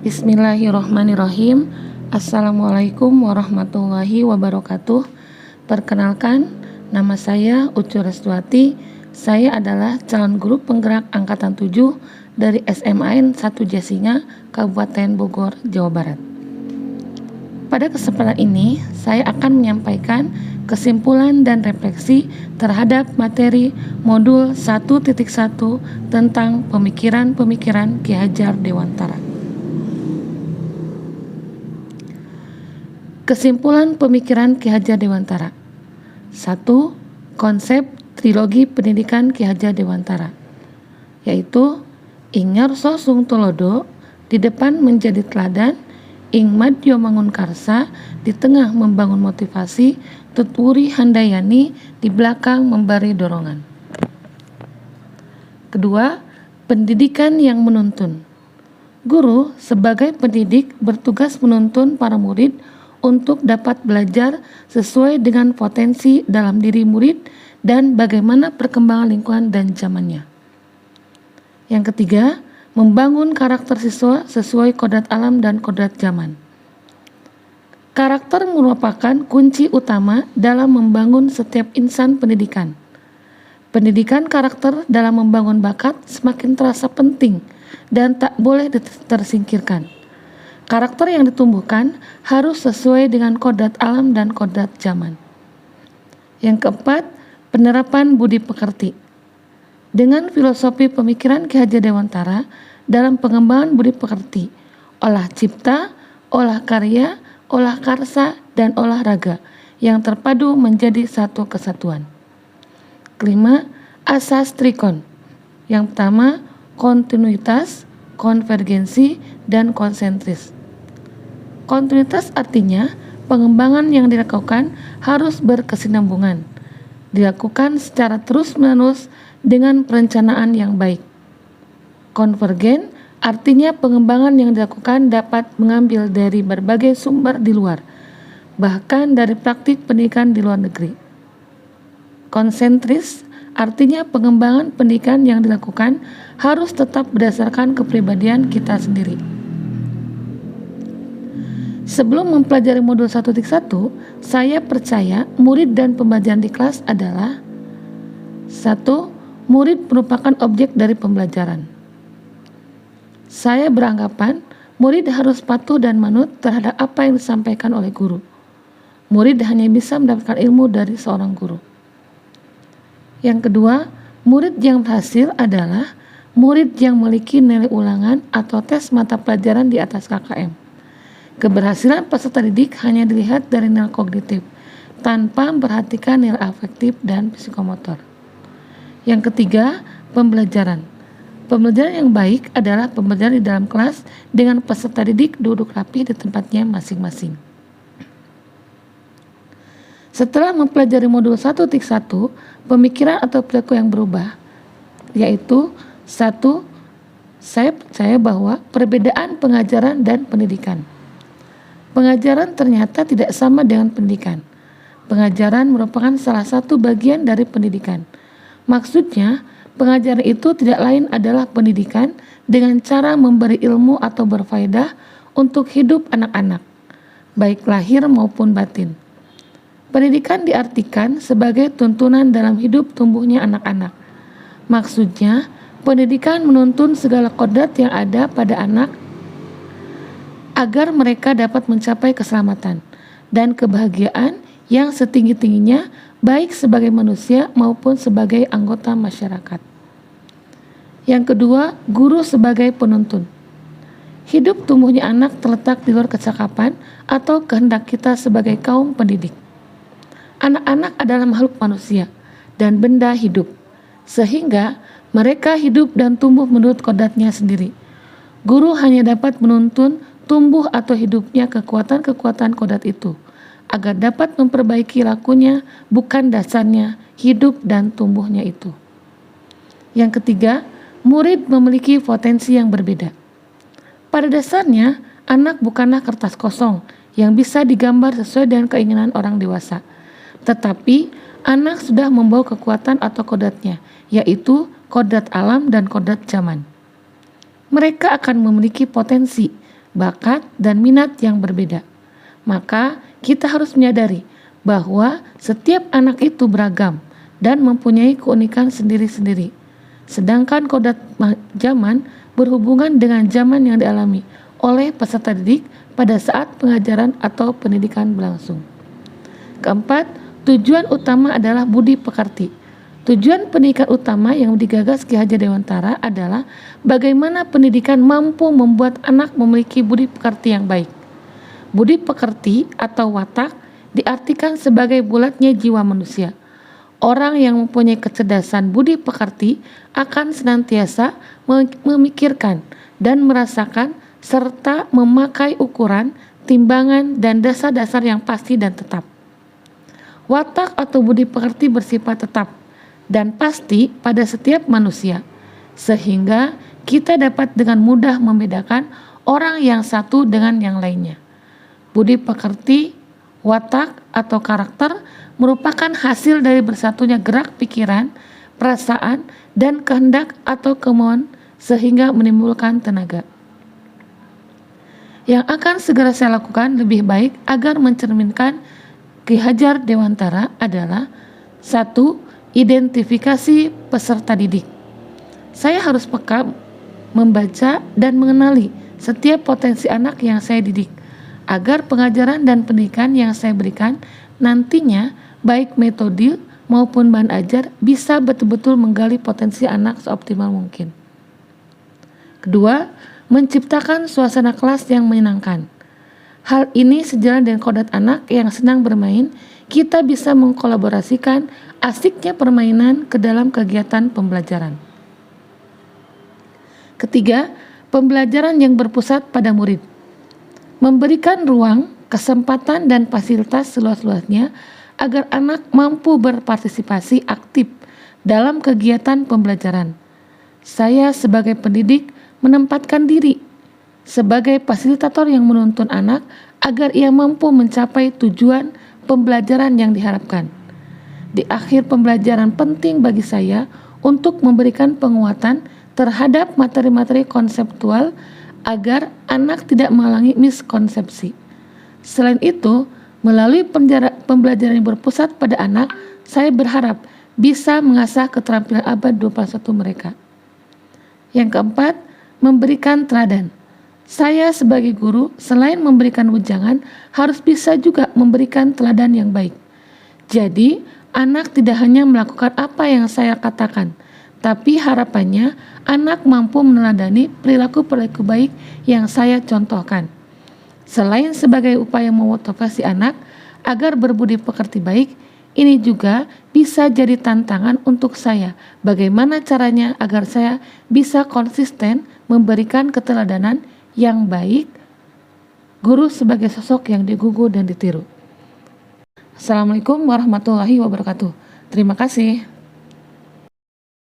Bismillahirrohmanirrohim. Assalamualaikum warahmatullahi wabarakatuh. Perkenalkan, nama saya Ucu Restuati. Saya adalah calon guru penggerak Angkatan 7 dari SMAN 1 Jasinga, Kabupaten Bogor, Jawa Barat. Pada kesempatan ini, saya akan menyampaikan kesimpulan dan refleksi terhadap materi modul 1.1 tentang pemikiran-pemikiran Ki Hajar Dewantara. Kesimpulan pemikiran Ki Hajar Dewantara. 1. Konsep trilogi pendidikan Ki Hajar Dewantara, yaitu ing ngarso sung tulodo, di depan menjadi teladan, ing madyo mangun karsa, di tengah membangun motivasi, tuturi handayani, di belakang memberi dorongan. Kedua, pendidikan yang menuntun. Guru sebagai pendidik bertugas menuntun para murid untuk dapat belajar sesuai dengan potensi dalam diri murid dan bagaimana perkembangan lingkungan dan zamannya. Yang ketiga, membangun karakter siswa sesuai kodrat alam dan kodrat zaman. Karakter merupakan kunci utama dalam membangun setiap insan pendidikan. Pendidikan karakter dalam membangun bakat semakin terasa penting dan tak boleh tersingkirkan. Karakter yang ditumbuhkan harus sesuai dengan kodrat alam dan kodrat zaman. Yang keempat, penerapan budi pekerti. Dengan filosofi pemikiran Ki Hajar Dewantara dalam pengembangan budi pekerti, olah cipta, olah karya, olah karsa, dan olahraga yang terpadu menjadi satu kesatuan. Kelima, asas trikon. Yang pertama, kontinuitas, konvergensi, dan konsentris. Kontinuitas artinya pengembangan yang dilakukan harus berkesinambungan, dilakukan secara terus-menerus dengan perencanaan yang baik. Konvergen artinya pengembangan yang dilakukan dapat mengambil dari berbagai sumber di luar, bahkan dari praktik pendidikan di luar negeri. Konsentris artinya pengembangan pendidikan yang dilakukan harus tetap berdasarkan kepribadian kita sendiri. Sebelum mempelajari modul 1.1, saya percaya murid dan pembelajaran di kelas adalah 1. Murid merupakan objek dari pembelajaran. Saya beranggapan murid harus patuh dan manut terhadap apa yang disampaikan oleh guru. Murid hanya bisa mendapatkan ilmu dari seorang guru. Yang kedua, murid yang berhasil adalah murid yang memiliki nilai ulangan atau tes mata pelajaran di atas KKM. Keberhasilan peserta didik hanya dilihat dari nilai kognitif, tanpa memperhatikan nilai afektif dan psikomotor. Yang ketiga, pembelajaran. Pembelajaran yang baik adalah pembelajaran di dalam kelas dengan peserta didik duduk rapi di tempatnya masing-masing. Setelah mempelajari modul 1.1, pemikiran atau perilaku yang berubah, yaitu 1. Saya percaya bahwa perbedaan pengajaran dan pendidikan. Pengajaran ternyata tidak sama dengan pendidikan. Pengajaran merupakan salah satu bagian dari pendidikan. Maksudnya, pengajaran itu tidak lain adalah pendidikan dengan cara memberi ilmu atau berfaedah untuk hidup anak-anak, baik lahir maupun batin. Pendidikan diartikan sebagai tuntunan dalam hidup tumbuhnya anak-anak. Maksudnya, pendidikan menuntun segala kodrat yang ada pada anak agar mereka dapat mencapai keselamatan dan kebahagiaan yang setinggi-tingginya baik sebagai manusia maupun sebagai anggota masyarakat. Yang kedua, guru sebagai penuntun. Hidup tumbuhnya anak terletak di luar kecakapan atau kehendak kita sebagai kaum pendidik. Anak-anak adalah makhluk manusia dan benda hidup, sehingga mereka hidup dan tumbuh menurut kodratnya sendiri. Guru hanya dapat menuntun tumbuh atau hidupnya kekuatan-kekuatan kodrat itu, agar dapat memperbaiki lakunya, bukan dasarnya, hidup dan tumbuhnya itu. Yang ketiga, murid memiliki potensi yang berbeda. Pada dasarnya, anak bukanlah kertas kosong yang bisa digambar sesuai dengan keinginan orang dewasa. Tetapi, anak sudah membawa kekuatan atau kodratnya, yaitu kodrat alam dan kodrat zaman. Mereka akan memiliki potensi bakat, dan minat yang berbeda. Maka kita harus menyadari bahwa setiap anak itu beragam dan mempunyai keunikan sendiri-sendiri. Sedangkan kodrat zaman berhubungan dengan zaman yang dialami oleh peserta didik pada saat pengajaran atau pendidikan berlangsung. Keempat, tujuan utama adalah budi pekerti. Tujuan pendidikan utama yang digagas Ki Hajar Dewantara adalah bagaimana pendidikan mampu membuat anak memiliki budi pekerti yang baik. Budi pekerti atau watak diartikan sebagai bulatnya jiwa manusia. Orang yang mempunyai kecerdasan budi pekerti akan senantiasa memikirkan dan merasakan serta memakai ukuran, timbangan, dan dasar-dasar yang pasti dan tetap. Watak atau budi pekerti bersifat tetap dan pasti pada setiap manusia, sehingga kita dapat dengan mudah membedakan orang yang satu dengan yang lainnya. Budi pekerti, watak, atau karakter merupakan hasil dari bersatunya gerak pikiran, perasaan, dan kehendak atau kemauan sehingga menimbulkan tenaga. Yang akan segera saya lakukan lebih baik agar mencerminkan Ki Hajar Dewantara adalah 1. Identifikasi peserta didik. Saya harus peka membaca dan mengenali setiap potensi anak yang saya didik, agar pengajaran dan pendidikan yang saya berikan nantinya baik metode maupun bahan ajar bisa betul-betul menggali potensi anak seoptimal mungkin. Kedua, menciptakan suasana kelas yang menyenangkan. Hal ini sejalan dengan kodrat anak yang senang bermain, kita bisa mengkolaborasikan asiknya permainan ke dalam kegiatan pembelajaran. Ketiga, pembelajaran yang berpusat pada murid. Memberikan ruang, kesempatan, dan fasilitas seluas-luasnya agar anak mampu berpartisipasi aktif dalam kegiatan pembelajaran. Saya sebagai pendidik menempatkan diri sebagai fasilitator yang menuntun anak agar ia mampu mencapai tujuan pembelajaran yang diharapkan. Di akhir pembelajaran penting bagi saya untuk memberikan penguatan terhadap materi-materi konseptual agar anak tidak mengalami miskonsepsi. Selain itu, melalui pembelajaran yang berpusat pada anak, saya berharap bisa mengasah keterampilan abad 21 mereka. Yang keempat, memberikan teladan. Saya sebagai guru, selain memberikan wejangan, harus bisa juga memberikan teladan yang baik. Jadi, anak tidak hanya melakukan apa yang saya katakan, tapi harapannya anak mampu meneladani perilaku-perilaku baik yang saya contohkan. Selain sebagai upaya memotivasi anak agar berbudi pekerti baik, ini juga bisa jadi tantangan untuk saya. Bagaimana caranya agar saya bisa konsisten memberikan keteladanan yang baik, guru sebagai sosok yang digugu dan ditiru. Assalamualaikum warahmatullahi wabarakatuh. Terima kasih.